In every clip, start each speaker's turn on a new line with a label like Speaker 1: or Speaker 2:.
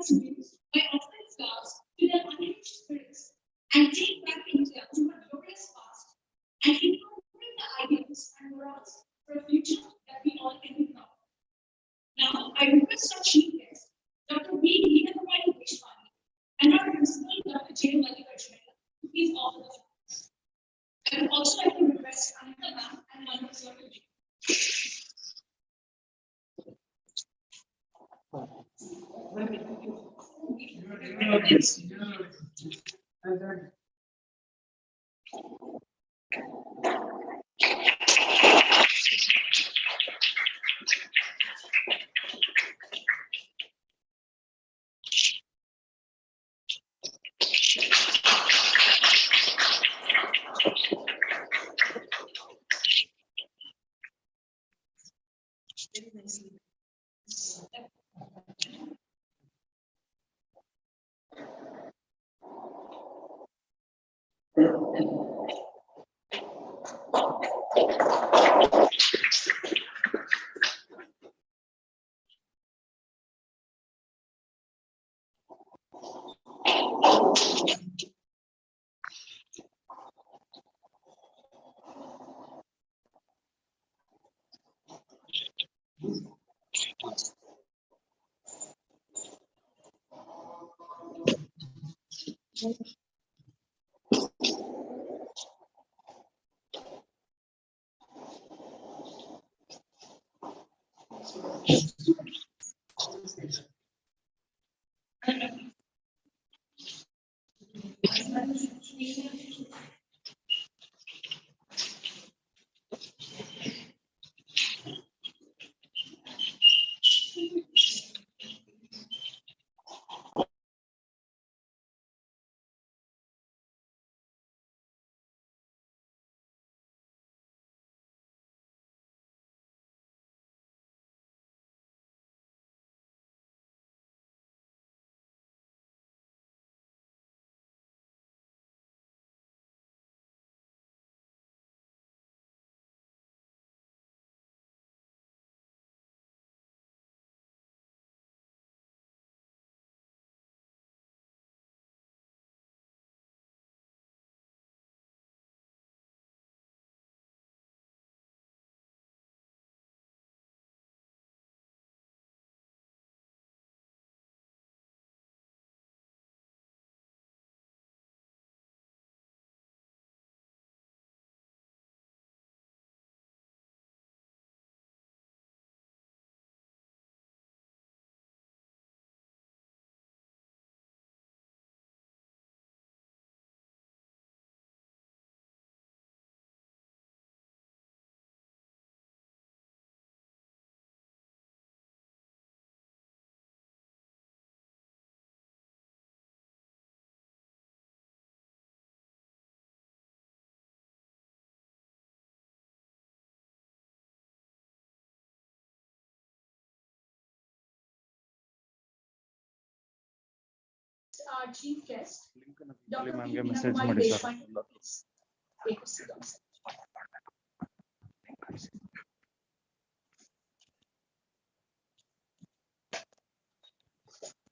Speaker 1: used by offering flowers to their unhinged spirits and take back India to her glorious past and incorporate the ideals and morals for a future that we all can be proud of. Now, I request our chief guest, Dr. V. Veenakumari Deshpande, and our principal, Dr. Jayanthi, to please offer the flowers. I would also like to request Anita ma'am and Manoj sir to lead. Very nicely. Our chief guest, Dr. Veenakumari Deshpande, please take a seat on stage.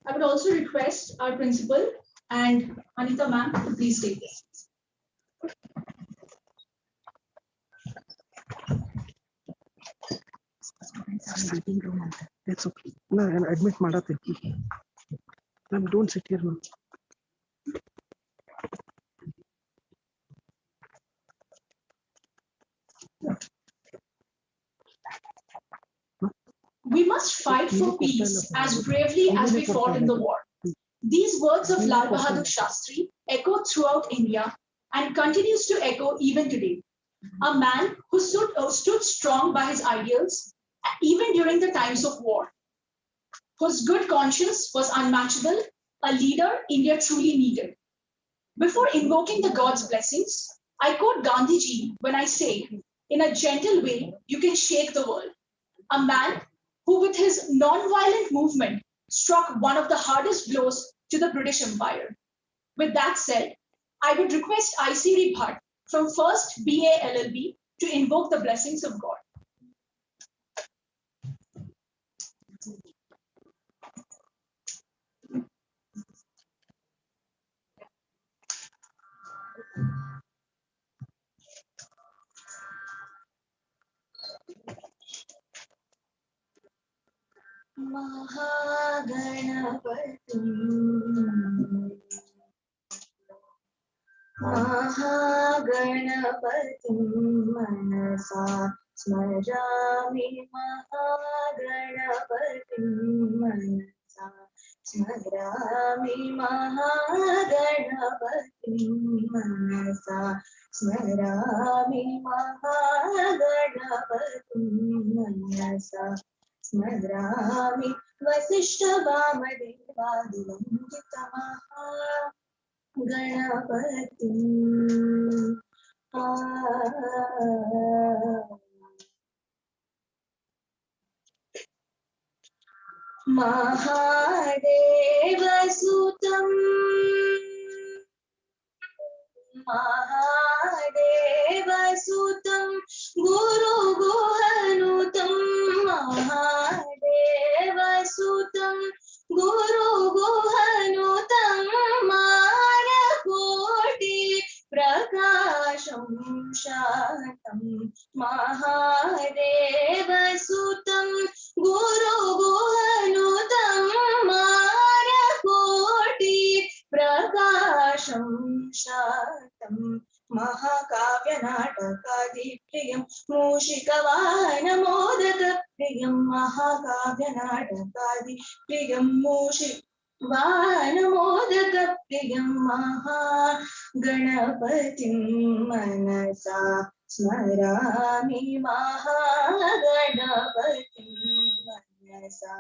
Speaker 1: I would also request our principal and Anita ma'am to please take this.
Speaker 2: Sleeping room. It's okay. No, and admit madate. Ma'am, don't sit here, ma'am.
Speaker 1: We must fight for peace as bravely as we fought in the war. These words of Lal Bahadur Shastri echoed throughout India and continues to echo even today. A man who stood strong by his ideals even during the times of war, whose good conscience was unmatchable, a leader India truly needed. Before invoking the God's blessings, I quote Gandhi ji when I say, in a gentle way, you can shake the world. A man who with his non-violent movement struck one of the hardest blows to the British Empire. With that said, I would request ICD Bhatt from First BA LLB to invoke the blessings of God. महागणपतिं मनसा स्मरामि महागणपतिं मनसा स्मरामि महागणपतिं मनसा स्मरामि महागणपतिं मनसा स्मरामि वसिष्ठवामदेवादिवन्दितमहागणपतिं महादेवसुतं महादेवसुतं गुरुगुहनुतं महादेवसुतं गुरुगुहनुतं मानकोटि प्रकाशं शान्तं महादेवसुतं गुरुगुहनुतं मानकोटि प्रकाशं शान्तं महाकाव्यनाटकादिप्रियं मूषिकवाहनमोदकप्रियं महाकाव्यनाटकादिप्रियं मूषिकवाहनमोदकप्रियं महागणपतिं मनसा स्मरामि महागणपतिं मनसा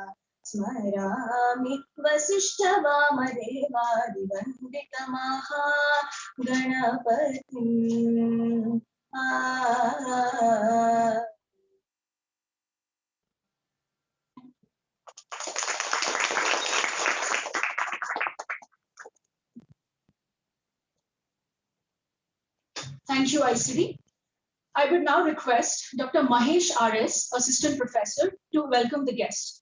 Speaker 1: स्मरामि वसिष्ठवामदेवादिवन्दितमहागणपतिं Thank you, ICD. I would now request Dr. Mahesh R.S., Assistant Professor, to welcome the guest.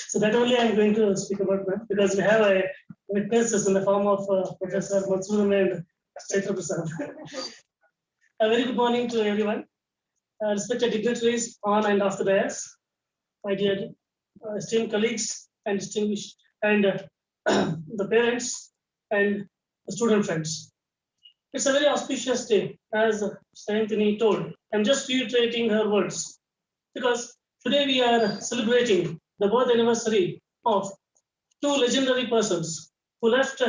Speaker 3: So that only I'm going to speak about, because we have a witnesses in the form of Professor Matsuram and Chaitra Prasad. A very good morning to everyone. Respected dignitaries on and off the dais, my dear esteemed colleagues and distinguished and the parents and the student friends. It's a very auspicious day, as Jayanthi told. I'm just reiterating her words, because today we are celebrating the birth anniversary of two legendary persons who left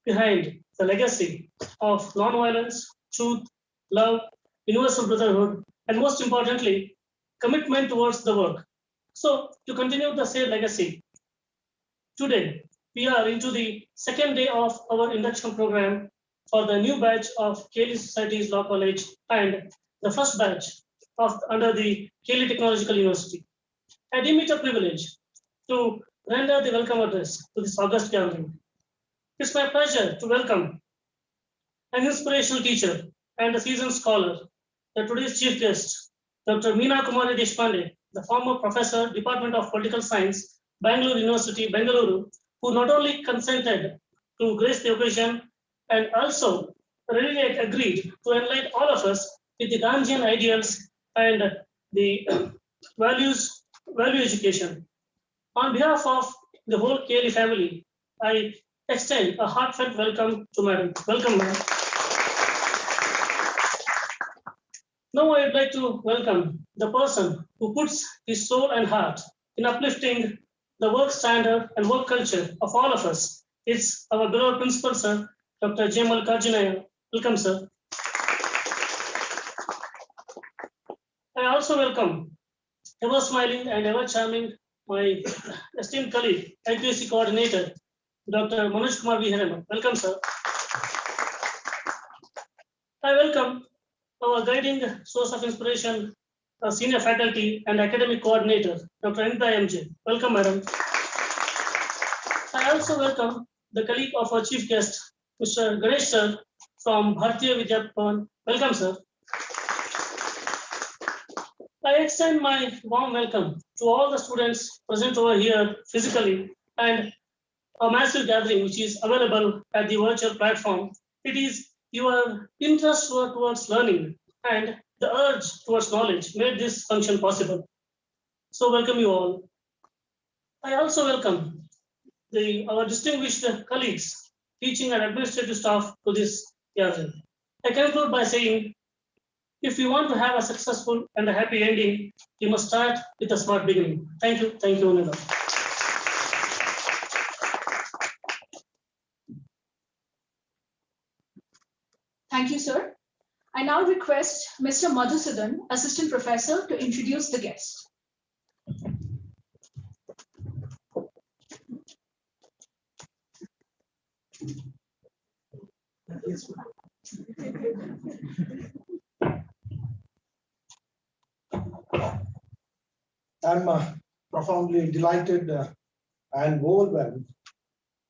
Speaker 3: behind the legacy of non-violence, truth, love, universal brotherhood, and most importantly, commitment towards the work. So to continue the same legacy, today we are into the second day of our induction program for the new batch of Kelly Society's Law College and the first batch of under the Kelly Technological University. I deem it a privilege to render the welcome address to this august gathering. It's my pleasure to welcome an inspirational teacher and a seasoned scholar, the today's chief guest, Dr. Meena Kumari Deshpande, the former professor, Department of Political Science, Bangalore University, Bengaluru, who not only consented to grace the occasion and also really agreed to enlighten all of us with the Gandhian ideals and the value education. On behalf of the whole Kelly family, I extend a heartfelt welcome to Madam. Welcome, ma'am. Now I would like to welcome the person who puts his soul and heart in uplifting the work standard and work culture of all of us. It's our beloved principal, sir, Dr. J. Mallikarjunaya. Welcome, sir. I also welcome ever smiling and ever charming my esteemed colleague, IQAC coordinator, Dr. Manoj Kumar Viharema. Welcome, sir. I welcome our guiding source of inspiration, senior faculty and academic coordinator, Dr. Anita MJ. Welcome, madam. I also welcome the colleague of our chief guest, Mr. Ganesh sir from Bharatiya Vidya Bhavan. Welcome, sir. I extend my warm welcome to all the students present over here physically and a massive gathering which is available at the virtual platform. It is your interest towards learning and the urge towards knowledge made this function possible. So welcome you all. I also welcome our distinguished colleagues, teaching and administrative staff to this gathering. I conclude by saying, if you want to have a successful and a happy ending, you must start with a smart beginning. Thank you, Nida.
Speaker 1: Thank you, sir. I now request Mr. Madhusudan, Assistant Professor, to introduce the guest.
Speaker 4: I'm profoundly delighted and overwhelmed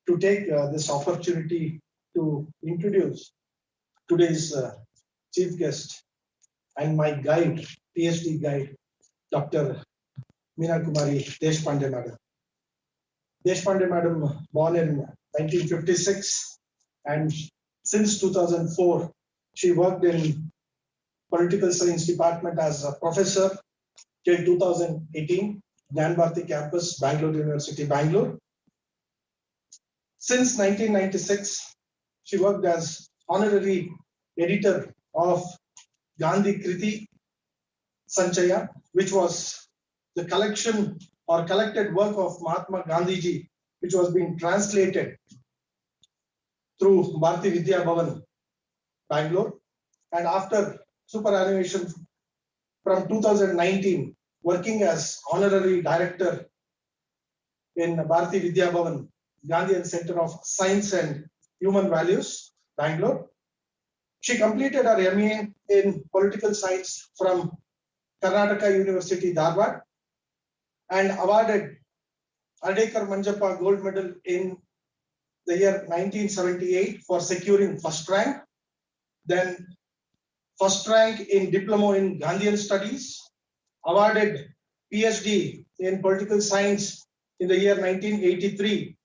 Speaker 4: to take this opportunity to introduce today's chief guest and my guide, PhD guide, Dr. Meena Kumari Deshpande Madam. Deshpande Madam, born in 1956, and since 2004, she worked in Political Science Department as a professor till 2018, Gyan Bharati campus, Bangalore University, Bangalore. Since 1996, she worked as honorary editor of Gandhi Kriti Sanchaya, which was the collection or collected work of Mahatma Gandhiji, which was being translated through Bharati Vidya Bhavan, Bangalore. And after superannuation from 2019, working as honorary director in Bharati Vidya Bhavan, Gandhian Center of Science and Human Values, Bangalore. She completed her MA in Political Science from Karnataka University, Dharwad, and awarded Ardekar Manjappa Gold Medal in the year 1978 for securing first rank. Then first rank in Diploma in Gandhian Studies, awarded PhD in Political Science in the year 1983,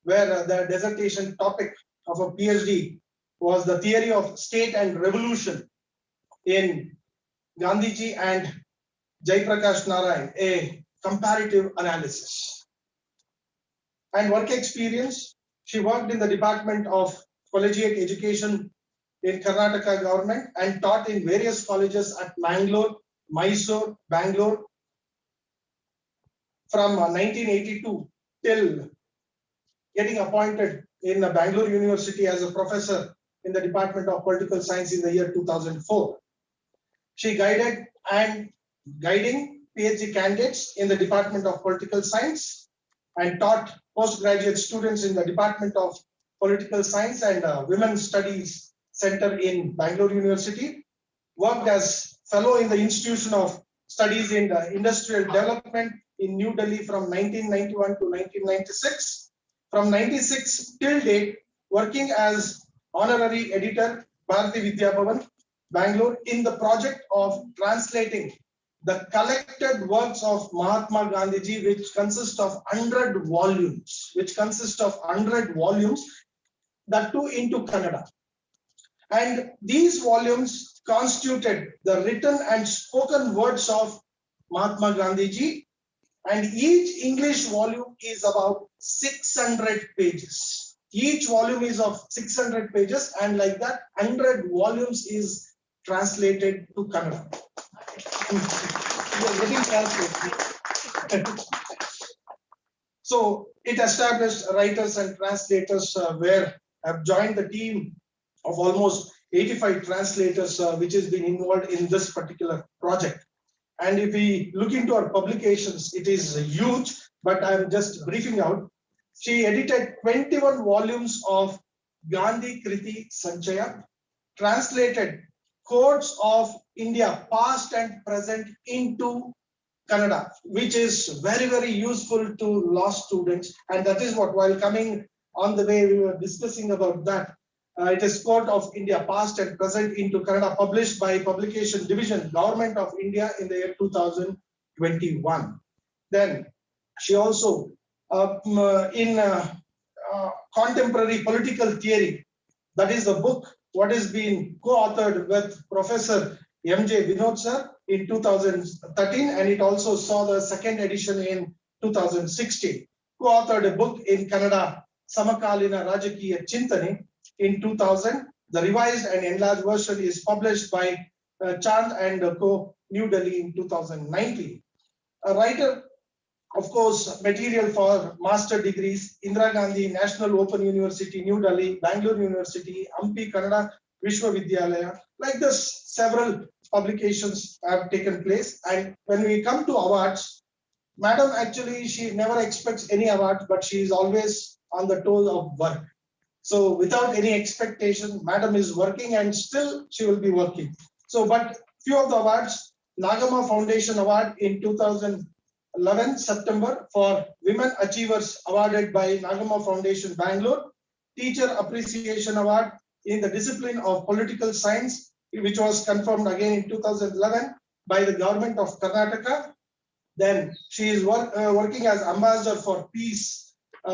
Speaker 4: where the dissertation topic of a PhD was the theory of state and revolution in Gandhiji and Jayaprakash Narayan, a comparative analysis. And work experience, she worked in the Department of Collegiate Education in Karnataka government and taught in various colleges at Mangalore, Mysore, Bangalore from 1982 till getting appointed in Bangalore University as a professor in the Department of Political Science in the year 2004. She guided and guiding PhD candidates in the Department of Political Science and taught postgraduate students in the Department of Political Science and Women's Studies Center in Bangalore University. Worked as fellow in the Institution of Studies in Industrial Development in New Delhi from 1991 to 1996. From 96 till date, working as honorary editor, Bharati Vidya Bhavan, Bangalore, in the project of translating the collected works of Mahatma Gandhiji, which consist of 100 volumes, that too into Kannada. And these volumes constituted the written and spoken words of Mahatma Gandhiji, and each English volume is about 600 pages. Each volume is of 600 pages, and like that, 100 volumes is translated to Kannada. So it established writers and translators where have joined the team of almost 85 translators, which has been involved in this particular project. And if we look into our publications, it is huge, but I'm just briefing out. She edited 21 volumes of Gandhi Kriti Sanchaya, translated codes of India, past and present, into Kannada, which is very, very useful to law students. And that is what, while coming on the way, we were discussing about that. It is Court of India, past and present into Kannada, published by Publication Division, Government of India in the year 2021. Then she also, in contemporary political theory, that is the book what is being co-authored with Professor M.J. Vinod sir in 2013, and it also saw the second edition in 2016. Co-authored a book in Kannada, Samakalina Rajakiya Chintane, in 2000. The revised and enlarged version is published by Chand and Co. New Delhi in 2019. A writer, of course, material for master degrees, Indira Gandhi National Open University, New Delhi, Bangalore University, Hampi Kannada Vishwavidyalaya. Like this, several publications have taken place. And when we come to awards, Madam, actually, she never expects any award, but she is always on the toll of work. So without any expectation, Madam is working and still she will be working. So, but few of the awards, Nagama Foundation Award in 2011 September for Women Achievers awarded by Nagama Foundation Bangalore. Teacher Appreciation Award in the discipline of political science, which was confirmed again in 2011 by the government of Karnataka. Then she is working as ambassador for peace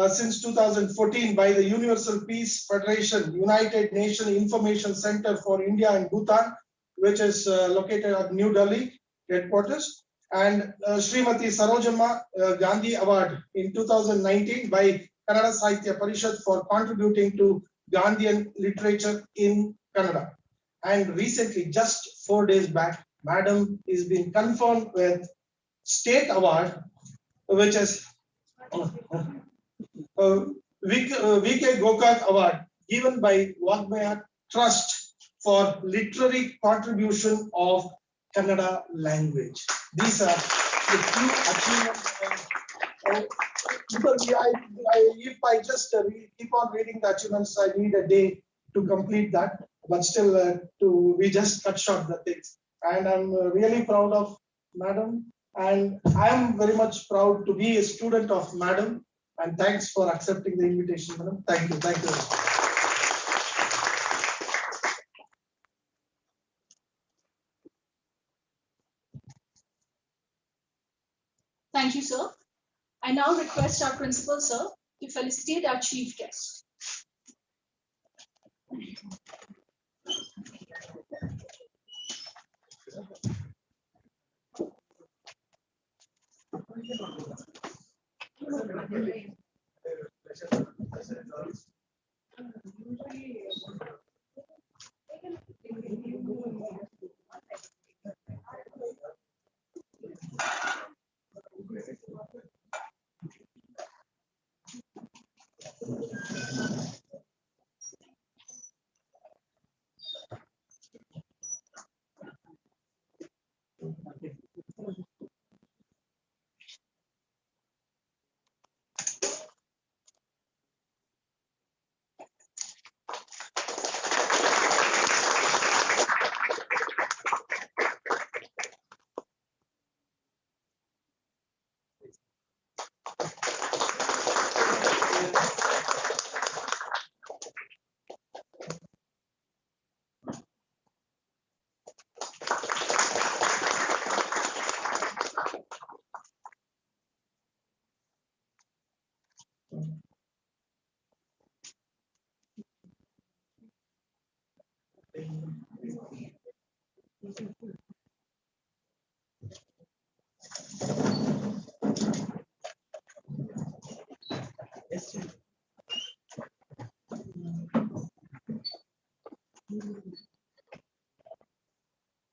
Speaker 4: since 2014 by the Universal Peace Federation, United Nations Information Center for India and Bhutan, which is located at New Delhi headquarters. And Srimati Sarojamma Gandhi Award in 2019 by Kannada Sahitya Parishad for contributing to Gandhian literature in Kannada. And recently, just 4 days back, Madam is being confirmed with State Award, which is V.K. Gokak Award given by Vagmaya Trust for literary contribution of Kannada language. These are the few achievements. Because if I just keep on reading the achievements, I need a day to complete that. But still, we just cut short the things. And I'm really proud of Madam. And I am very much proud to be a student of Madam. And thanks for accepting the invitation, Madam. Thank you. Thank you.
Speaker 1: Thank you, sir. I now request our principal, sir, to felicitate our chief guest.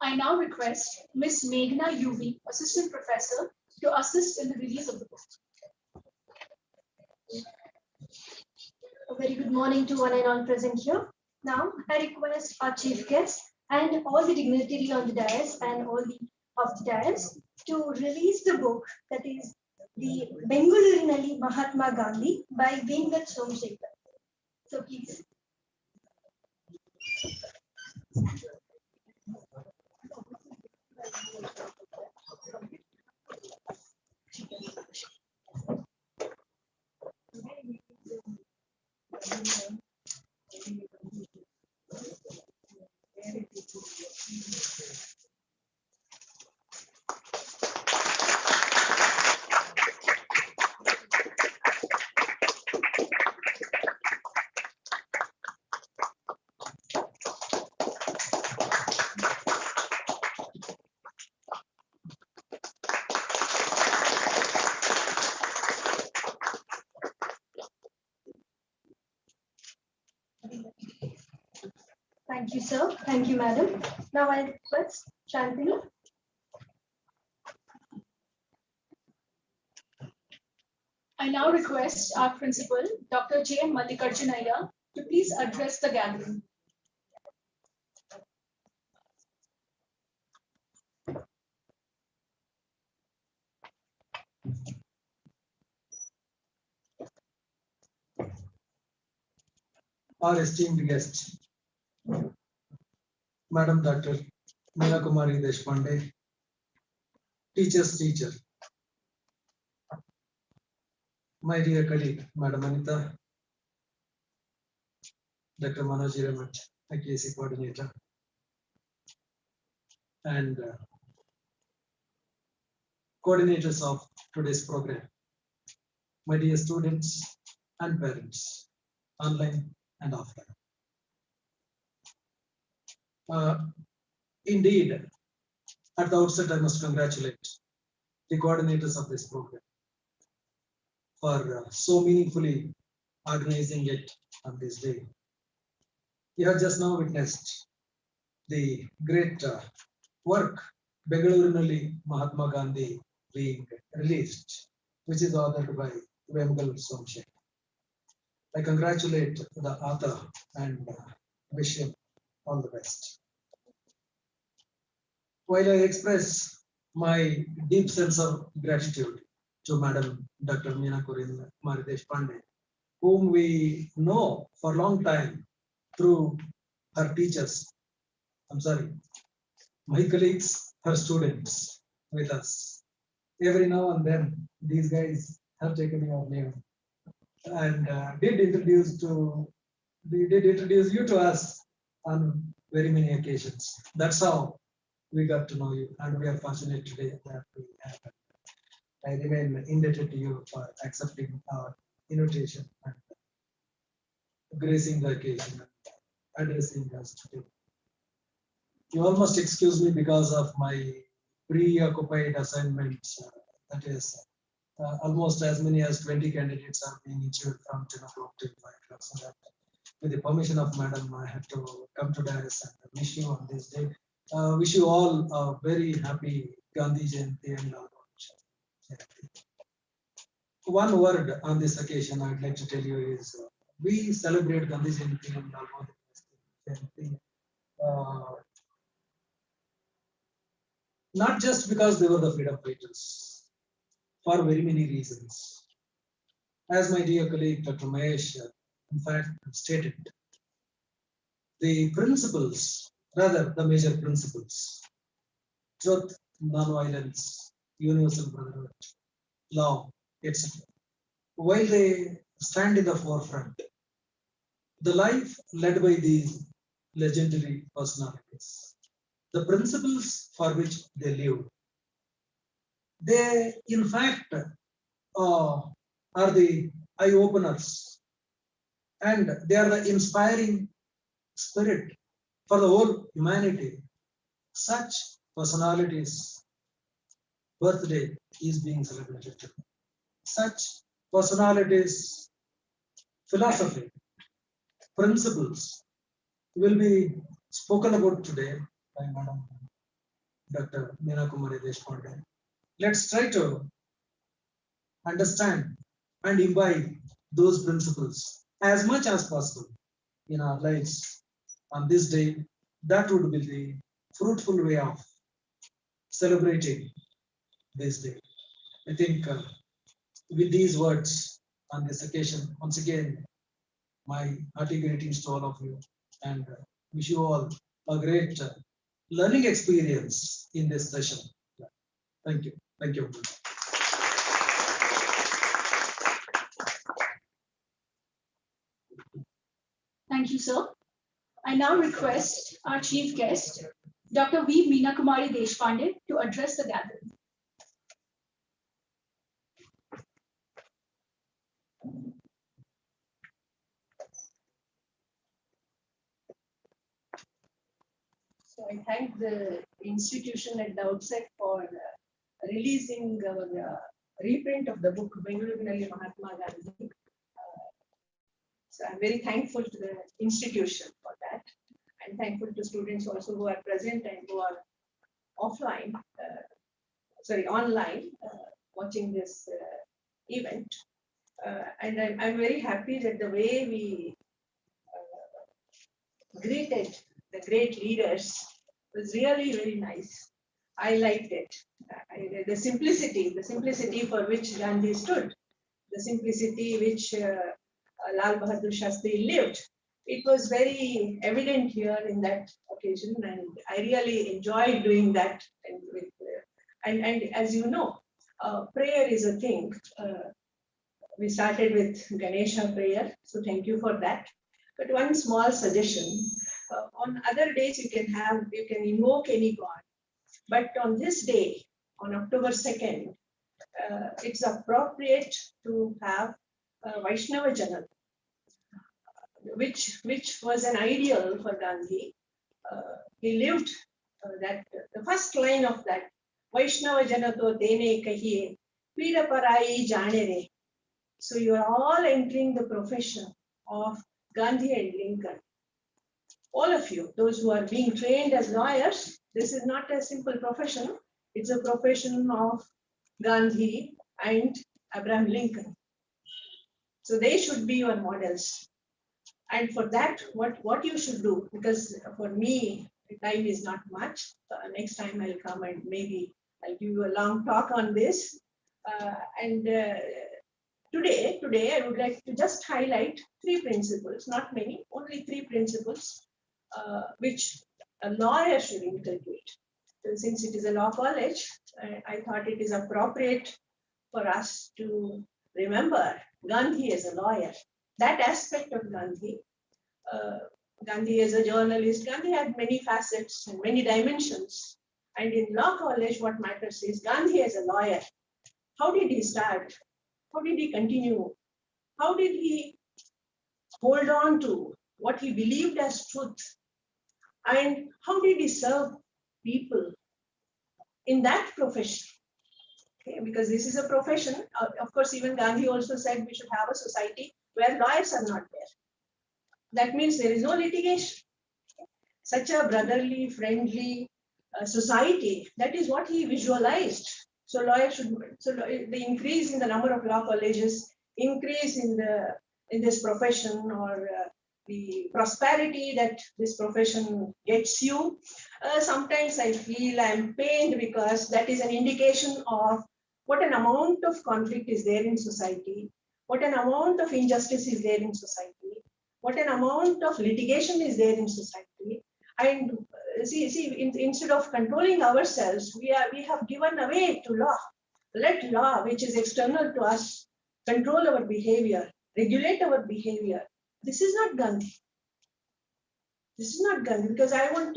Speaker 1: I now request Ms. Meghna UV, Assistant Professor, to assist in the release of the book.
Speaker 5: A very good morning to one and all present here. Now, I request our chief guest and all the dignitary on the dais and all the of the dais to release the book, that is the Bengalurinalli Mahatma Gandhi by Venkat Somsekhar. So please. Thank you, sir. Thank you, madam. Now I request Shantini.
Speaker 1: I now request our principal, Dr. J. M. Mallikarjunaiah, to please address the gathering.
Speaker 6: Our esteemed guest, Madam Dr. Meena Kumari Deshpande, teacher's teacher, my dear colleague, Madam Anita, Dr. Manoj Iramat, IKC coordinator, and coordinators of today's program, my dear students and parents, online and offline. Indeed, at the outset, I must congratulate the coordinators of this program for so meaningfully organizing it on this day. You have just now witnessed the great work Bengalurinalli Mahatma Gandhi being released, which is authored by Vemgal Somshe. I congratulate the author and wish him all the best. While I express my deep sense of gratitude to Madam Dr. Meena Kumari Deshpande, whom we know for a long time through her teachers, my colleagues, her students with us. Every now and then, these guys have taken your name and did introduce you to us on very many occasions. That's how we got to know you, and we are fortunate today that we have. I remain indebted to you for accepting our invitation and gracing the occasion and addressing us today. You all must excuse me because of my preoccupied assignments. That is, almost as many as 20 candidates are being issued from 10 o'clock till 5 o'clock. So that, with the permission of Madam, I have to come to Dais and wish you on this day. Wish you all a very happy Gandhi Jayanthi and Jayanthi. One word on this occasion I'd like to tell you is we celebrate Gandhi Jayanthi and Jayanthi. Not just because they were the freedom fighters, for very many reasons. As my dear colleague Dr. Mahesh, in fact, stated, the principles, rather the major principles, truth, non-violence, universal brotherhood, law, etc. While they stand in the forefront, the life led by these legendary personalities, the principles for which they live, they in fact are the eye-openers, and they are the inspiring spirit for the whole humanity. Such personalities' birthday is being celebrated today. Such personalities' philosophy, principles will be spoken about today by Madam Dr. Meena Kumari Deshpande. Let's try to understand and imbibe those principles as much as possible in our lives on this day. That would be the fruitful way of celebrating this day. I think with these words on this occasion, once again, my hearty greetings to all of you, and wish you all a great learning experience in this session. Thank you. Thank you.
Speaker 1: Thank you, sir. I now request our chief guest, Dr. V. Meena Kumari Deshpande, to address the gathering.
Speaker 7: So I thank the institution at the outset for releasing our reprint of the book Bengalurinalli Mahatma Gandhi. So I'm very thankful to the institution for that. I'm thankful to students also who are present and who are offline, online, watching this event. And I'm very happy that the way we greeted the great leaders was really very nice. I liked it. The simplicity for which Gandhi stood, the simplicity which Lal Bahadur Shastri lived. It was very evident here in that occasion, and I really enjoyed doing that. And as you know, prayer is a thing. We started with Ganesha prayer, so thank you for that. But one small suggestion: on other days you can invoke any god, but on this day, on October 2nd, it's appropriate to have Vaishnava Janam, which was an ideal for Gandhi. He lived that the first line of that Vaishnava Janato Dene Kahiye Pira Parai Janere. So you are all entering the profession of Gandhi and Lincoln. All of you, those who are being trained as lawyers, this is not a simple profession. It's a profession of Gandhi and Abraham Lincoln. So they should be your models. And for that, what you should do, because for me, the time is not much. Next time I'll come and maybe I'll give you a long talk on this. Today I would like to just highlight 3 principles, not many, only 3 principles, which a lawyer should inculcate. So since it is a law college, I thought it is appropriate for us to remember Gandhi as a lawyer. That aspect of Gandhi, Gandhi as a journalist, Gandhi had many facets and many dimensions. And in law college, what matters is Gandhi as a lawyer. How did he start? How did he continue? How did he hold on to what he believed as truth? And how did he serve people in that profession? Okay, because this is a profession. Of course, even Gandhi also said we should have a society where lawyers are not there. That means there is no litigation. Such a brotherly, friendly society, that is what he visualized. So the increase in the number of law colleges, increase in this profession, or the prosperity that this profession gets you, sometimes I feel I'm pained, because that is an indication of what an amount of conflict is there in society, what an amount of injustice is there in society, what an amount of litigation is there in society. And instead of controlling ourselves, we have given away to law. Let law, which is external to us, control our behavior, regulate our behavior. This is not Gandhi. This is not Gandhi, because I want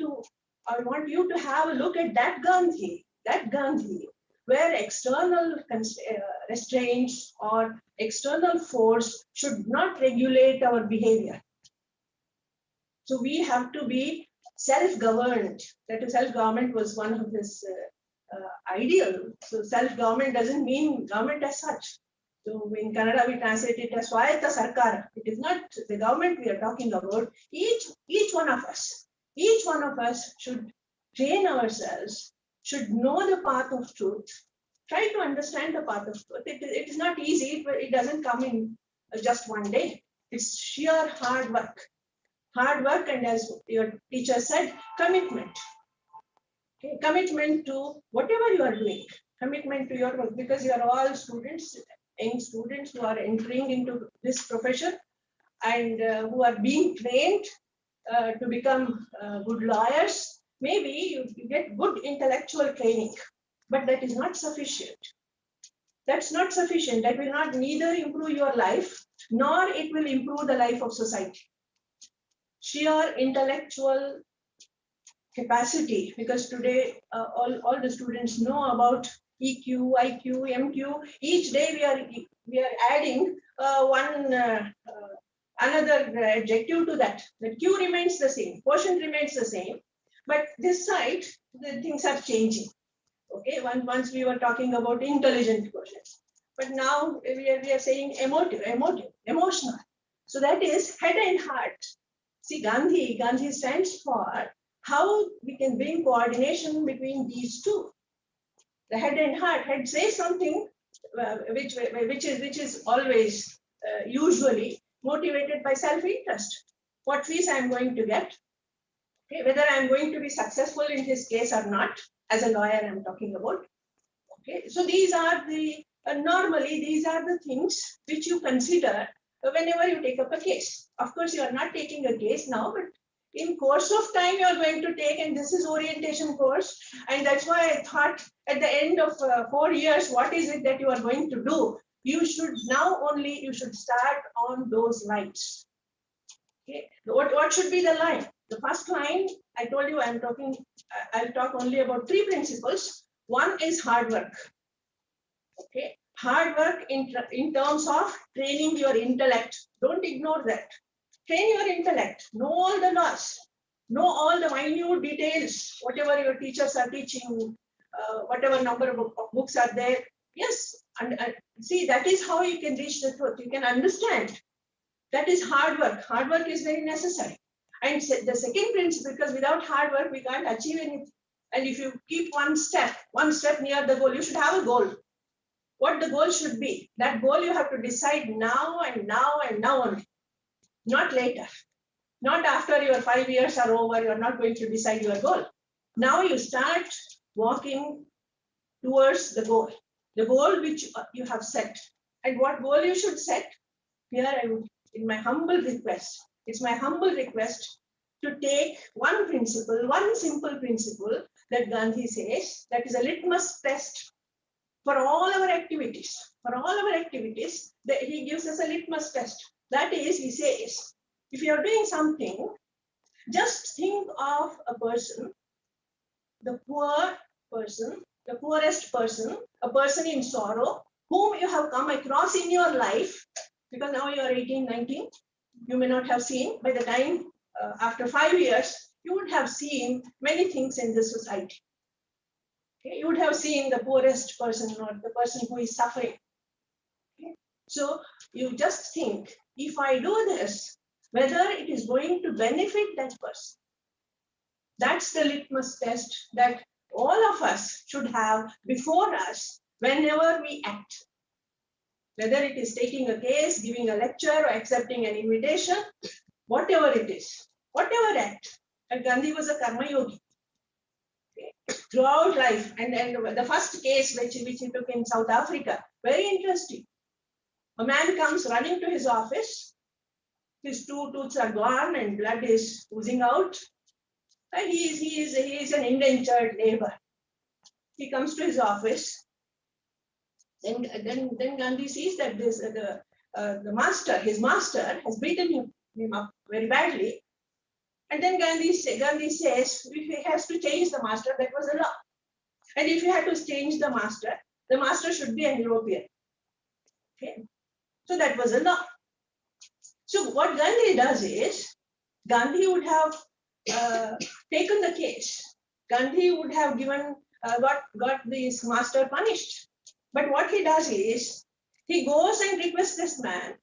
Speaker 7: you to have a look at that Gandhi, where external restraints or external force should not regulate our behavior. So we have to be self-governed. That is, self-government was one of his ideal. So self-government doesn't mean government as such. So in Kannada we translate it as Swayata Sarkara. It is not the government we are talking about. Each one of us should train ourselves, should know the path of truth, try to understand the path of truth. It is not easy, but it doesn't come in just one day. It's sheer hard work. And as your teacher said, commitment. Okay? Commitment to whatever you are doing. Commitment to your work, because you are all students, young students who are entering into this profession and who are being trained to become good lawyers. Maybe you get good intellectual training, but that is not sufficient. That's not sufficient. That will not neither improve your life, nor it will improve the life of society. Sheer intellectual capacity, because today all the students know about EQ, IQ, MQ. Each day we are adding another adjective to that. The Q remains the same, quotient remains the same, but this side the things are changing. Okay, once we were talking about intelligent quotients, but now we are saying emotional. So that is head and heart. See, Gandhi stands for how we can bring coordination between these two. The head and heart. Head says something which is always usually motivated by self-interest. What fees I am going to get, okay, whether I am going to be successful in his case or not, as a lawyer I am talking about. Okay, so these are the normally these are the things which you consider whenever you take up a case. Of course, you are not taking a case now, but in course of time you are going to take, and this is orientation course, and that's why I thought at the end of 4 years, what is it that you are going to do? You should you should start on those lines. Okay, what should be the line? The first line, I told you I'll talk only about 3 principles. One is hard work. Okay, hard work in terms of training your intellect. Don't ignore that. Train your intellect. Know all the laws. Know all the minute details. Whatever your teachers are teaching, whatever number of books are there. Yes, and see, that is how you can reach the truth. You can understand. That is hard work. Hard work is very necessary. And the second principle, because without hard work, we can't achieve anything. And if you keep one step near the goal, you should have a goal. What the goal should be. That goal you have to decide now and now and now only. Not later. Not after your 5 years are over, you're not going to decide your goal. Now you start walking towards the goal which you have set. And what goal you should set? Here I would, in my humble request, it's my humble request to take one principle, one simple principle that Gandhi says, that is a litmus test for all our activities. For all our activities, he gives us a litmus test. That is, he says, if you are doing something, just think of a person, the poor person, the poorest person, a person in sorrow, whom you have come across in your life, because now you are 18, 19, you may not have seen, by the time after 5 years, you would have seen many things in the society. Okay? You would have seen the poorest person or the person who is suffering. Okay? So you just think, if I do this, whether it is going to benefit that person. That's the litmus test that all of us should have before us whenever we act. Whether it is taking a case, giving a lecture, or accepting an invitation, whatever it is, whatever act. And Gandhi was a karma yogi. Okay. Throughout life, and the first case which he took in South Africa, very interesting. A man comes running to his office, his 2 tooths are gone and blood is oozing out. And he is an indentured labor. He comes to his office. Then Gandhi sees that his master has beaten him up very badly. And then Gandhi says, if he has to change the master, that was the law. And if he had to change the master should be an European. Okay. So that was the law. So what Gandhi does is, Gandhi would have taken the case. Gandhi would have got this master punished. But what he does is, he goes and requests this man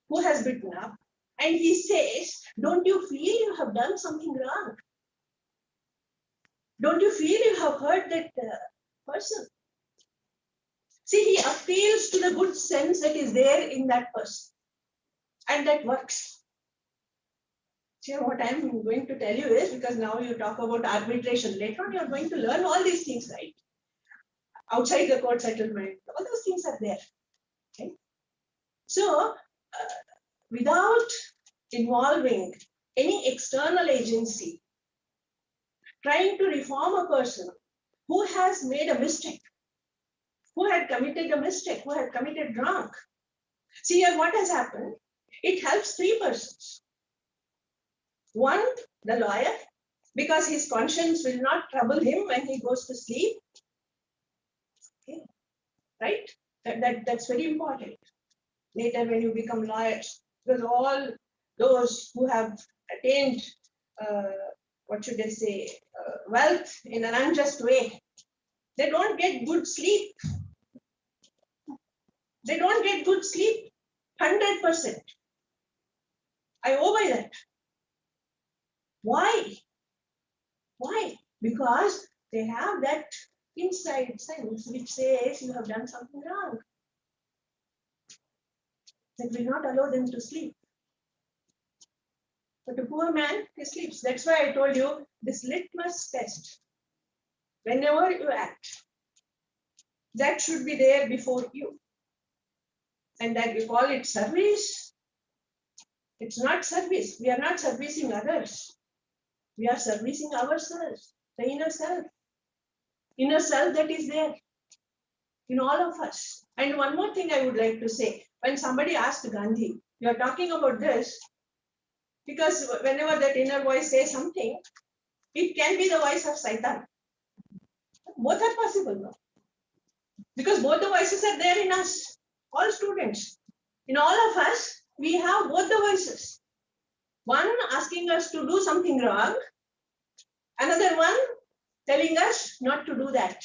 Speaker 7: who has beaten up, and he says, don't you feel you have done something wrong? Don't you feel you have hurt that person? See, he appeals to the good sense that is there in that person. And that works. See, what I'm going to tell you is, because now you talk about arbitration, later on you're going to learn all these things, right? Outside the court settlement, all those things are there. Okay? So, without involving any external agency, trying to reform a person who has made a mistake, who had committed a mistake, who had committed wrong. See here what has happened. It helps 3 persons. One, the lawyer, because his conscience will not trouble him when he goes to sleep. Okay. Right? That's very important. Later when you become lawyers, because all those who have attained, what should I say, wealth in an unjust way, they don't get good sleep. They don't get good sleep, 100%. I owe by that. Why? Why? Because they have that inside sense which says you have done something wrong. That will not allow them to sleep. But a poor man, he sleeps. That's why I told you this litmus test. Whenever you act, that should be there before you. And that we call it service. It's not service. We are not servicing others. We are servicing ourselves, the inner self. Inner self that is there in all of us. And one more thing I would like to say. When somebody asked Gandhi, you are talking about this, because whenever that inner voice says something, it can be the voice of Satan. Both are possible, no? Because both the voices are there in us, all students. In all of us, we have both the voices. One asking us to do something wrong, another one telling us not to do that.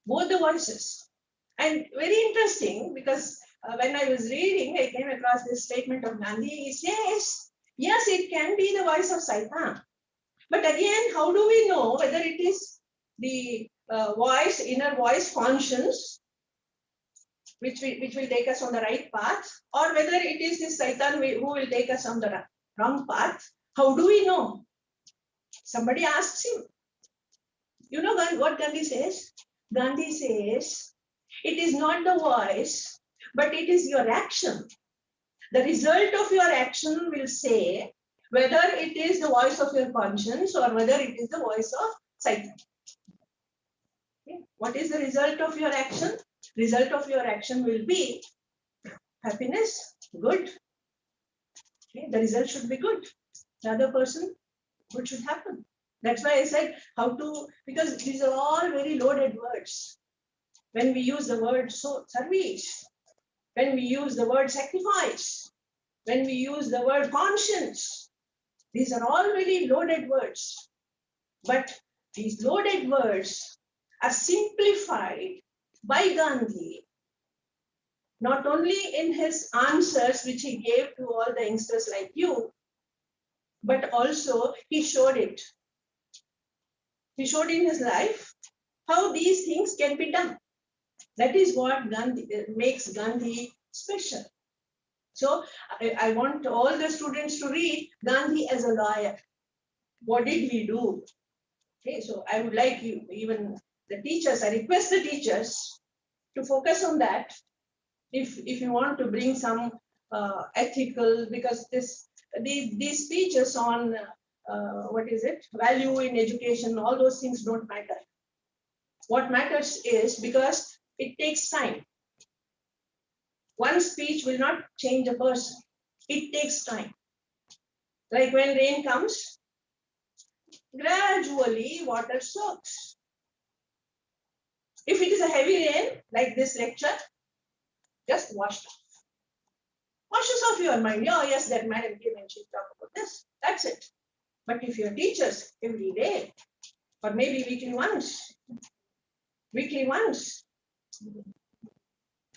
Speaker 7: Both the voices. And very interesting, because when I was reading, I came across this statement of Gandhi. He says, yes, it can be the voice of Satan. But again, how do we know whether it is the voice, inner voice, conscience, which will take us on the right path, or whether it is this Satan who will take us on the wrong path? How do we know? Somebody asks him. You know what Gandhi says? Gandhi says, it is not the voice, but it is your action. The result of your action will say whether it is the voice of your conscience or whether it is the voice of Satan. Okay. What is the result of your action? Result of your action will be happiness, good. Okay. The result should be good. The other person, what should happen? That's why I said how to, because these are all very loaded words. When we use the word service, when we use the word sacrifice, when we use the word conscience, these are all very loaded words. But these loaded words are simplified by Gandhi, not only in his answers which he gave to all the youngsters like you, but also he showed it. He showed in his life how these things can be done. That is what Gandhi makes Gandhi special. So I want all the students to read Gandhi as a lawyer. What did he do? Okay, so I would like you, even the teachers, I request the teachers to focus on that. If you want to bring some ethical, because these speeches on value in education, all those things don't matter. What matters is because it takes time. One speech will not change a person. It takes time. Like when rain comes, gradually water soaks. If it is a heavy rain, like this lecture, just wash it off. Washes off your mind. Oh, yes, that madam came and she talked about this. That's it. But if your teachers every day, or maybe weekly once,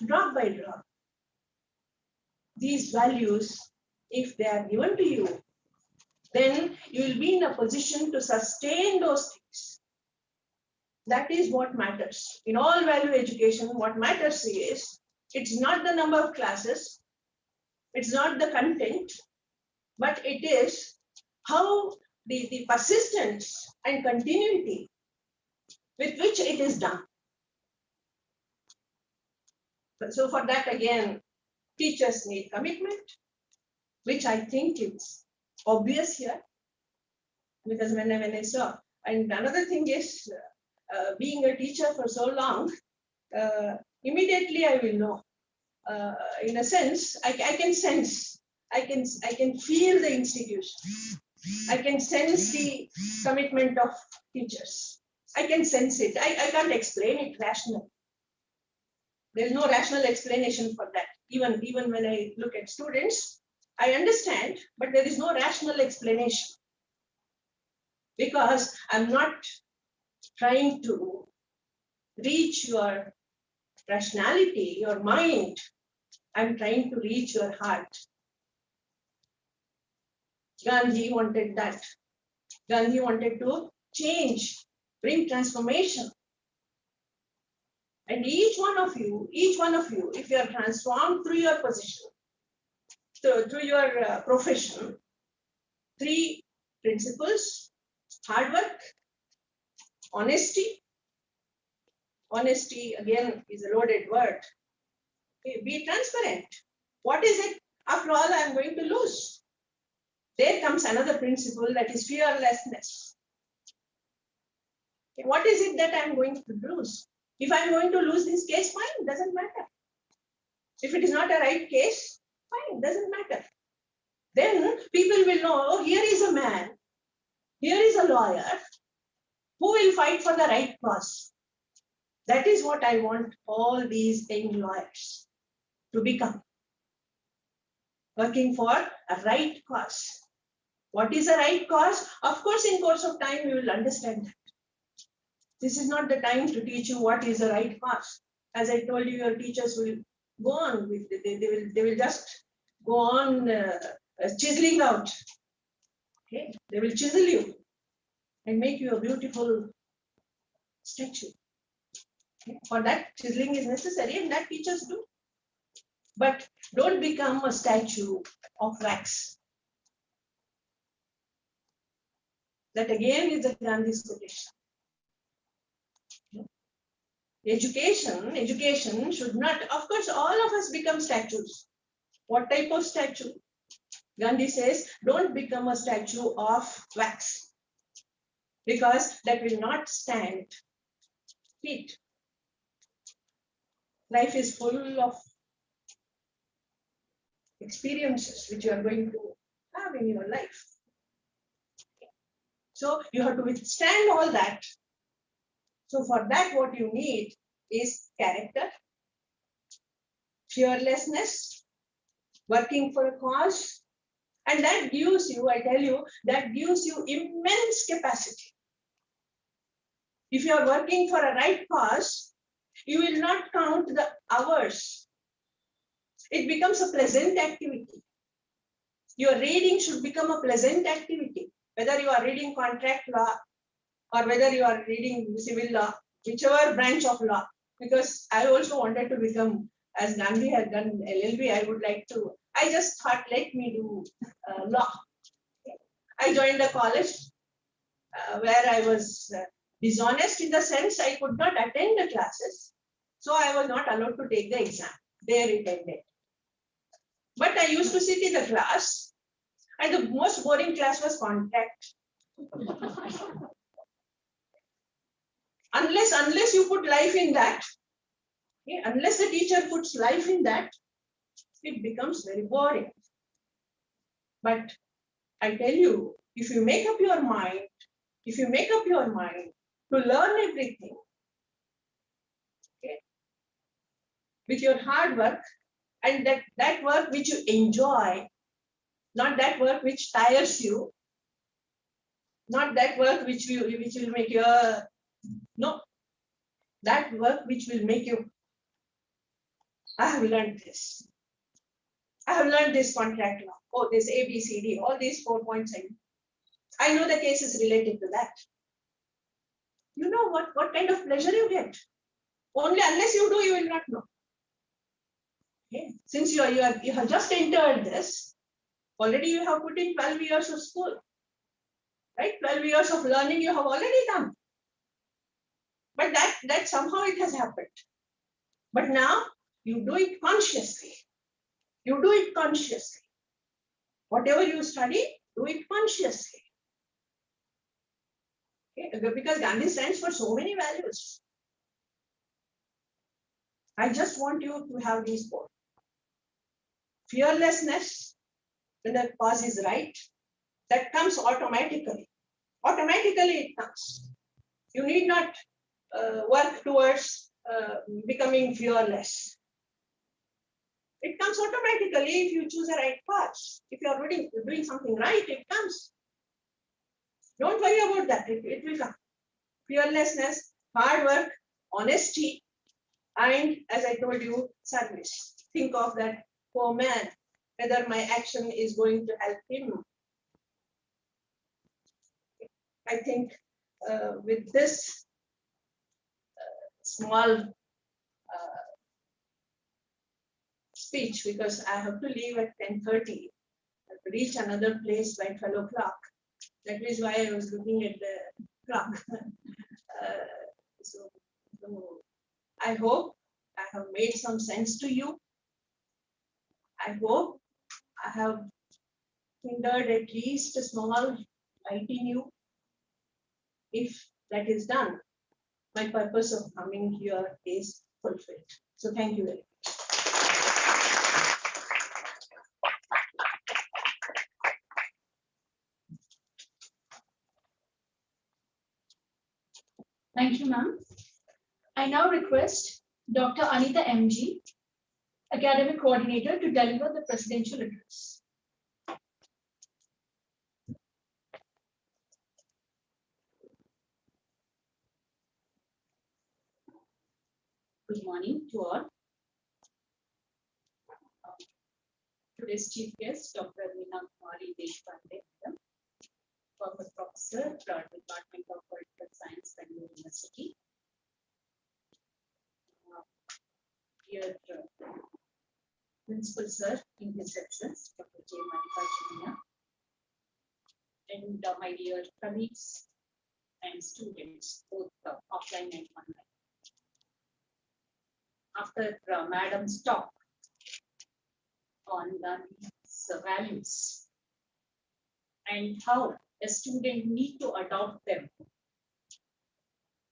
Speaker 7: drop by drop, these values, if they are given to you, then you will be in a position to sustain those things. That is what matters. In all value education, what matters is, it's not the number of classes, it's not the content, but it is how the persistence and continuity with which it is done. So for that, again, teachers need commitment, which I think is obvious here, because when I saw, and another thing is, being a teacher for so long, immediately I will know. In a sense, I can sense, I can feel the institution. I can sense the commitment of teachers. I can sense it. I can't explain it rationally. There's no rational explanation for that. Even when I look at students, I understand, but there is no rational explanation. Because I'm not trying to reach your rationality, your mind. I'm trying to reach your heart. Gandhi wanted that. Gandhi wanted to change, bring transformation. And each one of you, if you are transformed through your position, through your profession, three principles: hard work, honesty. Honesty again is a loaded word. Okay, be transparent. What is it? After all, I am going to lose. There comes another principle, that is fearlessness. Okay, what is it that I am going to lose? If I am going to lose this case, fine, doesn't matter. If it is not a right case, fine, doesn't matter. Then people will know, oh, here is a man, here is a lawyer who will fight for the right cause. That is what I want all these young lawyers to become. Working for a right cause. What is a right cause? Of course, in course of time, you will understand that. This is not the time to teach you what is a right cause. As I told you, your teachers will go on with it. They will just go on chiseling out. Okay? They will chisel you and make you a beautiful statue. Okay? For that, chiseling is necessary, and that teachers do. But don't become a statue of wax. That again is a Gandhi's quotation. Education should not, of course, all of us become statues. What type of statue? Gandhi says, don't become a statue of wax, because that will not stand feet. Life is full of experiences which you are going to have in your life. So you have to withstand all that. So for that, what you need is character, fearlessness, working for a cause, and that gives you, I tell you, that gives you immense capacity. If you are working for a right cause, you will not count the hours. It becomes a pleasant activity. Your reading should become a pleasant activity, whether you are reading contract law or whether you are reading civil law, whichever branch of law. Because I also wanted to become, as Gandhi had done LLB, I just thought, let me do law. I joined a college where I was dishonest in the sense I could not attend the classes. So I was not allowed to take the exam. There it ended. But I used to sit in the class, and the most boring class was contract. Unless you put life in that, okay, unless the teacher puts life in that, it becomes very boring. But I tell you, if you make up your mind to learn everything, okay, with your hard work, and that work which you enjoy, not that work which tires you, not that work which will make you, no, that work which will make you, I have learned this. I have learned this contract law. Oh, this ABCD, all these 4 points. I know the cases related to that. You know what kind of pleasure you get. Only unless you do, you will not know. Okay. Since you have just entered this, already you have put in 12 years of school. Right? 12 years of learning you have already done. But that somehow it has happened. But now you do it consciously. You do it consciously. Whatever you study, do it consciously. Okay? Because Gandhi stands for so many values. I just want you to have these four. Fearlessness, when the cause is right, that comes automatically. Automatically it comes. You need not work towards becoming fearless. It comes automatically if you choose a right path. If you are doing something right, it comes. Don't worry about that. It will come. Fearlessness, hard work, honesty, and as I told you, service. Think of that poor man, whether my action is going to help him I think with this small speech, because I have to leave at 10:30, I have to reach another place by 12 o'clock. That is why I was looking at the clock. So I hope I have made some sense to you. I hope I have hindered at least a small light in you. If that is done, my purpose of coming here is fulfilled. So thank you very much.
Speaker 1: Thank you, ma'am. I now request Dr. Anita MG, Academic Coordinator, to deliver the presidential address.
Speaker 8: Good morning to all. Today's chief guest, Dr. Meena Kumari Deshpande, former professor, Department of Political Science, Bangalore University. Dear Principal Sir in his absence, Dr. J. Mallikarjunaya, and my dear colleagues and students, both offline and online. After Madam's talk on Gandhi's values and how a student need to adopt them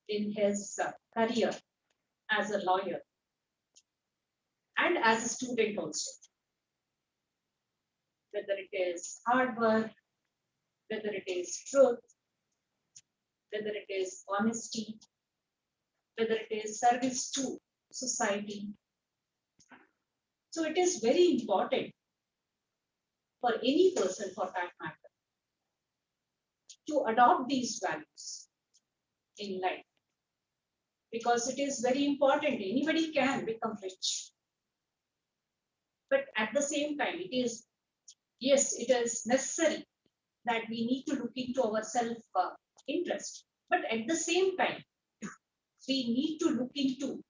Speaker 8: in his career as a lawyer and as a student also, whether it is hard work, whether it is truth, whether it is honesty, whether it is service to society. So it is very important for any person, for that matter, to adopt these values in life, because it is very important. Anybody can become rich, but at the same time, it is, yes, it is necessary that we need to look into our self-interest, but at the same time, we need to look into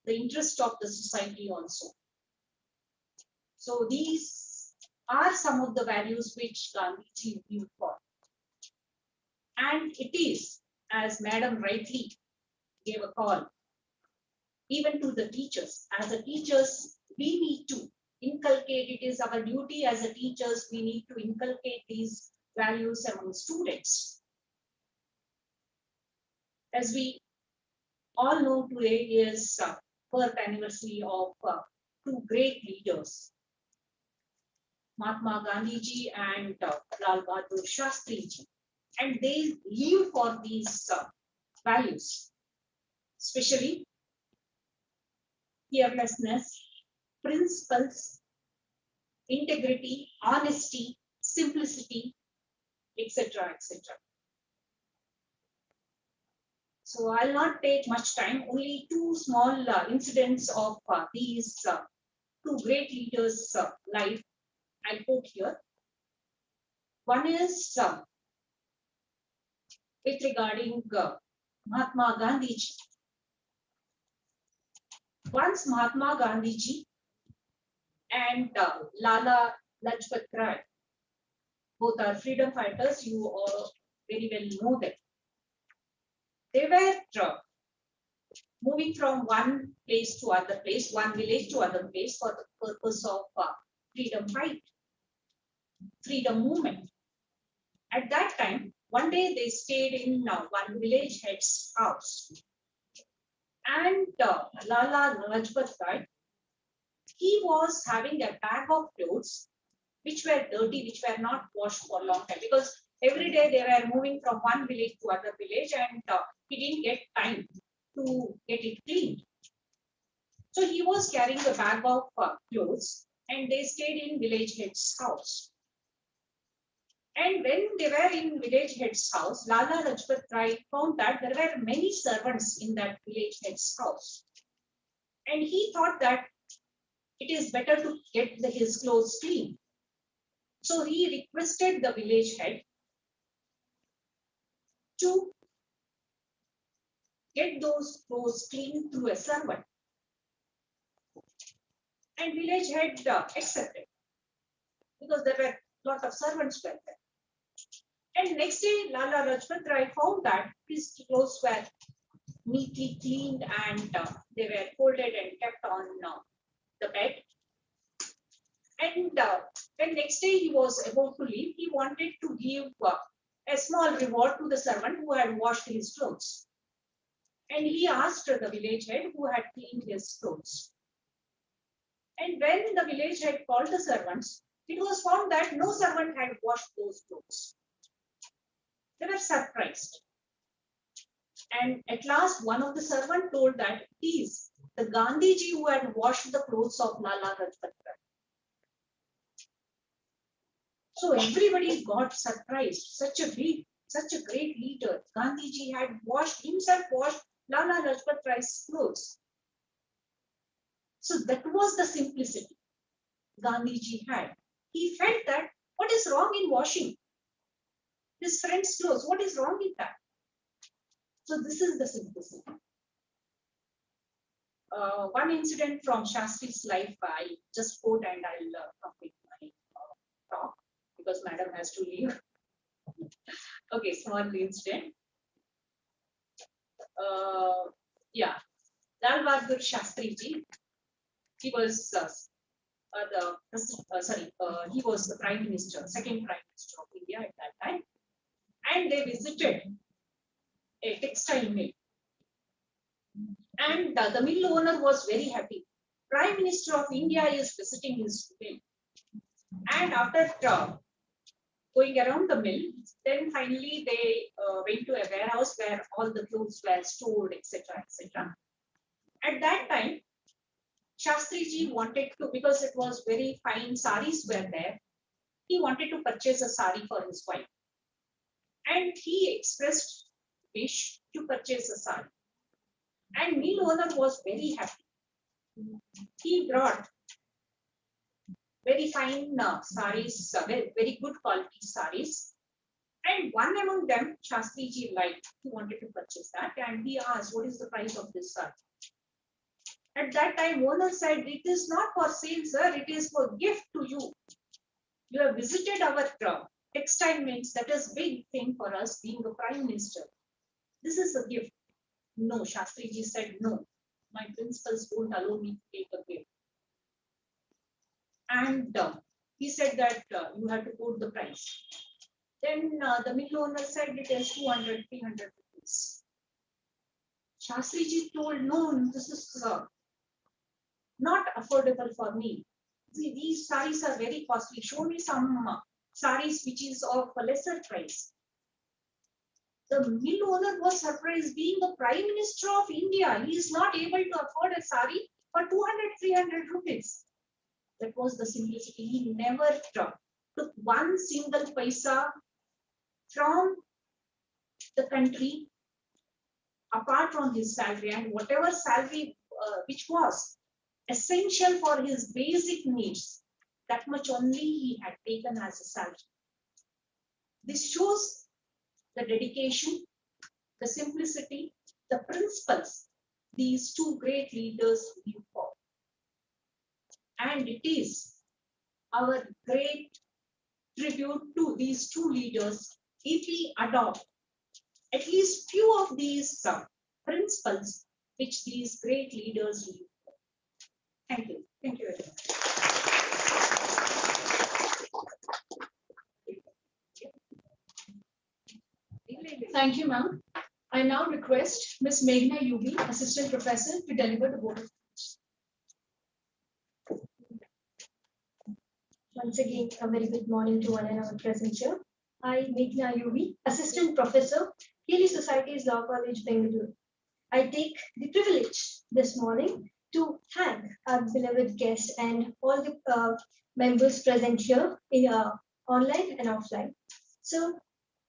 Speaker 8: the interest of the society also. So these are some of the values which Gandhiji viewed for. And it is, as Madam rightly gave a call, even to the teachers. As a teachers, we need to inculcate, it is our duty as a teachers, we need to inculcate these values among students. As we all know, today is birth anniversary of two great leaders, Mahatma Gandhiji and Lal Bahadur Shastri ji. And they live for these values, especially fearlessness, principles, integrity, honesty, simplicity, etc., etc. So I'll not take much time, only two small incidents of these two great leaders' life I'll put here. One is with regarding Mahatma Gandhiji. Once Mahatma Gandhiji and Lala Lajpat Rai, both are freedom fighters, you all very well know them. They were moving from one place to other place, one village to other place for the purpose of freedom fight, freedom movement. At that time, one day they stayed in one village head's house. And Lala Lajpat Rai, he was having a bag of clothes which were dirty, which were not washed for a long time, because every day they were moving from one village to other village, and he didn't get time to get it cleaned. So he was carrying a bag of clothes, and they stayed in village head's house. And when they were in village head's house, Lala Lajpat Rai found that there were many servants in that village head's house. And he thought that it is better to get his clothes clean. So he requested the village head to get those clothes cleaned through a servant. And village head accepted because there were a lot of servants were there. And next day, Lala Lajpat Rai found that his clothes were neatly cleaned and they were folded and kept on the bed. And when next day he was about to leave, he wanted to give a small reward to the servant who had washed his clothes. And he asked the village head who had cleaned his clothes. And when the village head called the servants, it was found that no servant had washed those clothes. They were surprised. And at last, one of the servants told that it is the Gandhiji who had washed the clothes of Lala Lajpat Rai. So everybody got surprised. Such a great leader. Gandhiji had himself washed Lala Lajpat Rai's clothes. So that was the simplicity Gandhiji had. He felt that what is wrong in washing his friend's clothes? What is wrong in that? So this is the simplicity. One incident from Shastri's life I just quote and I'll complete my talk because madam has to leave. Okay, small incident. Yeah, Lal Bahadur Shastri ji, he was he was the Prime Minister, second Prime Minister of India at that time, and they visited a textile mill. And the mill owner was very happy. Prime Minister of India is visiting his mill. And after going around the mill, then finally they went to a warehouse where all the clothes were stored, etc., etc. At that time, Shastri ji wanted to, because it was very fine saris were there, he wanted to purchase a sari for his wife. And he expressed wish to purchase a sari. And mill owner was very happy. He brought very fine saris, very good quality saris. And one among them, Shastri ji liked, he wanted to purchase that. And he asked, what is the price of this sari? At that time, owner said, it is not for sale, sir. It is for gift to you. You have visited our textile mills. That is big thing for us being a prime minister. This is a gift. No, Shastri ji said, no. My principals won't allow me to take a gift. And he said that you have to quote the price. Then the mill owner said it is 200, 300 rupees. Shastri ji told, no, this is not affordable for me. See, these saris are very costly. Show me some saris which is of a lesser price. The mill owner was surprised, being the Prime Minister of India, he is not able to afford a sari for 200, 300 rupees. That was the simplicity. He never took one single paisa from the country apart from his salary, and whatever salary which was essential for his basic needs, that much only he had taken as a salary. This shows the dedication, the simplicity, the principles these two great leaders live for. And it is our great tribute to these two leaders if we adopt at least few of these principles which these great leaders live for. Thank you. Thank you very much.
Speaker 1: Thank you, ma'am. I now request Ms. Meghna Yugi, Assistant Professor, to deliver the vote of thanks.
Speaker 5: Once again, a very good morning to one and all present here. I, Meghna Yugi, Assistant Professor, Keely Society's Law College, Bengaluru. I take the privilege this morning to thank our beloved guests and all the members present here in online and offline. So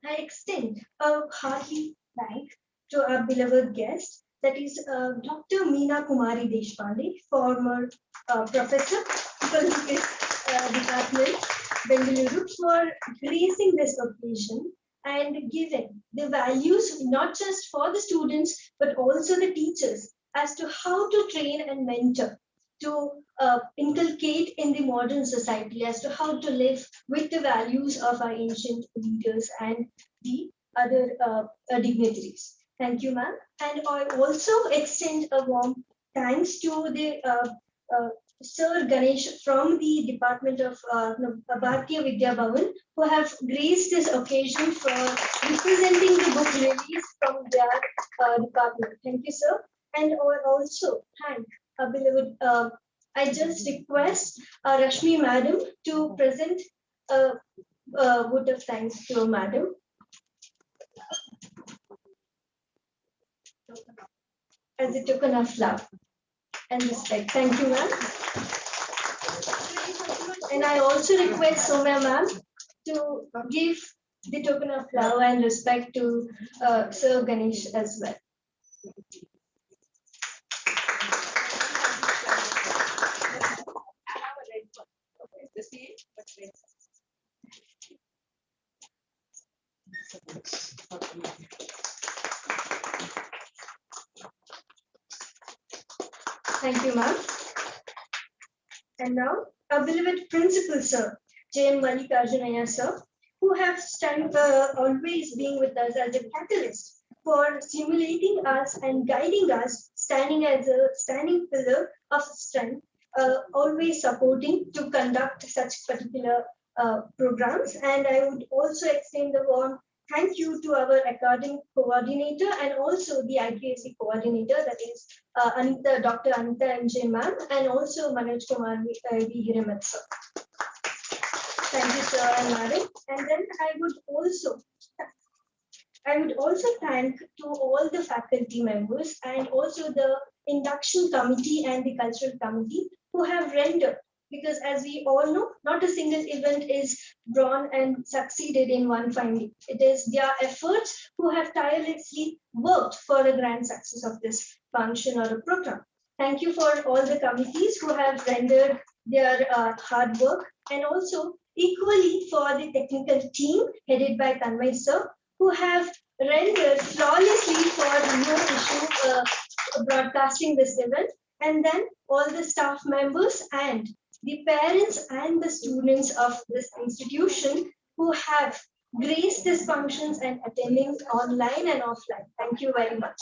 Speaker 5: I extend a hearty thank to our beloved guest, that is Dr. Meena Kumari Deshpande, former professor, Economics Department, Bengaluru, for gracing this occasion and given the values not just for the students but also the teachers as to how to train and mentor, to inculcate in the modern society as to how to live with the values of our ancient leaders and the other dignitaries. Thank you, ma'am. And I also extend a warm thanks to the Sir Ganesh from the Department of Bharatiya Vidya Bhavan, who have graced this occasion for representing the book release from their department. Thank you, sir. And I also thank our beloved, I just request Rashmi Madam to present a vote of thanks to Madam. As a token of love and respect. Thank you, ma'am. And I also request Soumya ma'am to give the token of love and respect to Sir Ganesh as well. Thank you, ma'am. And now, our beloved principal, sir, J.M. Mallikarjunaya, sir, who have always been with us as a catalyst for stimulating us and guiding us, standing as a standing pillar of strength, always supporting to conduct such particular programs. And I would also extend the warm thank you to our academic coordinator and also the IPSC coordinator, that is Anita, Dr. Anita MJ ma'am, and also Manoj Kumar V. Hiramat sir. Thank you, sir and madam. And then I would also thank to all the faculty members and also the induction committee and the cultural committee who have rendered, because as we all know, not a single event is drawn and succeeded in one fine day. It is their efforts who have tirelessly worked for the grand success of this function or a program. Thank you for all the committees who have rendered their hard work, and also equally for the technical team headed by Tanmay sir, who have rendered flawlessly for no issue broadcasting this event, and then all the staff members and the parents and the students of this institution who have graced these functions and attending online and offline. Thank you very much.